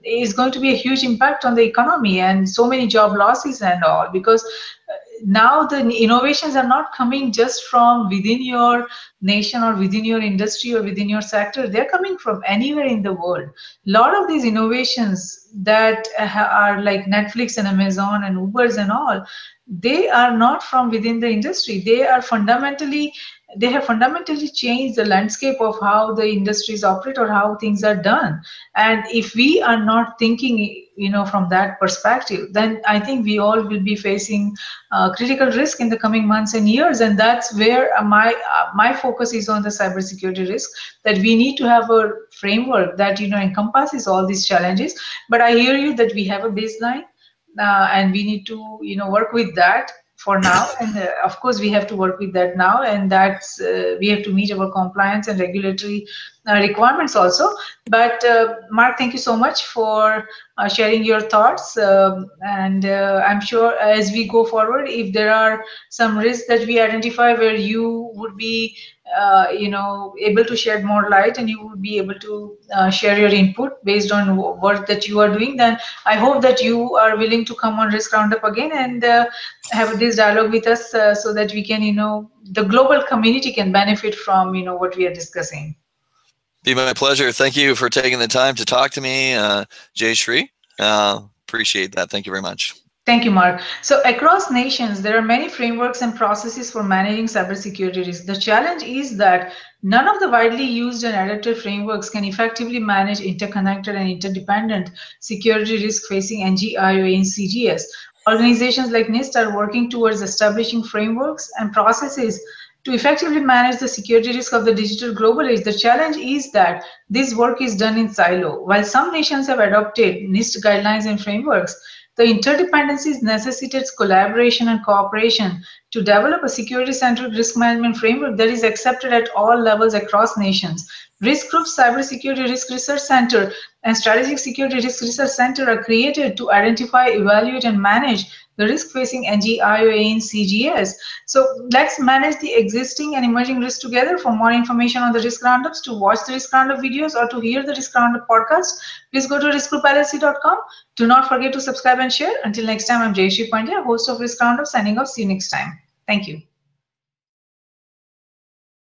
is going to be a huge impact on the economy and so many job losses and all, because now the innovations are not coming just from within your nation or within your industry or within your sector. They're coming from anywhere in the world. A lot of these innovations that are like Netflix and Amazon and Ubers and all, they are not from within the industry. They have fundamentally changed the landscape of how the industries operate or how things are done. And if we are not thinking from that perspective, then I think we all will be facing critical risk in the coming months and years. And that's where my focus is on the cybersecurity risk, that we need to have a framework that encompasses all these challenges. But I hear you that we have a baseline, and we need to work with that for now, and of course we have to work with that now, and that's we have to meet our compliance and regulatory requirements also. But Mark, thank you so much for sharing your thoughts, and I'm sure as we go forward, if there are some risks that we identify where you would be able to shed more light, and you would be able to share your input based on work that you are doing, then I hope that you are willing to come on Risk Roundup again and have this dialogue with us, so that we can, the global community can benefit from, what we are discussing. Be my pleasure. Thank you for taking the time to talk to me, Jayshree. Appreciate that. Thank you very much. Thank you, Mark. So across nations, there are many frameworks and processes for managing cybersecurity risk. The challenge is that none of the widely used and adapted frameworks can effectively manage interconnected and interdependent security risk facing NGIO and CGS. Organizations like NIST are working towards establishing frameworks and processes to effectively manage the security risk of the digital global age. The challenge is that this work is done in silo. While some nations have adopted NIST guidelines and frameworks, the interdependencies necessitates collaboration and cooperation to develop a security-centric risk management framework that is accepted at all levels across nations. Risk Group's Cybersecurity Risk Research Center and Strategic Security Risk Research Center are created to identify, evaluate, and manage the risk facing NG, IOA, and CGS. So let's manage the existing and emerging risks together. For more information on the risk roundups, to watch the risk roundup videos, or to hear the risk roundup podcast, please go to riskgroupllc.com. Do not forget to subscribe and share. Until next time, I'm Jayshree Pandya, host of Risk Roundup, signing off. See you next time. Thank you.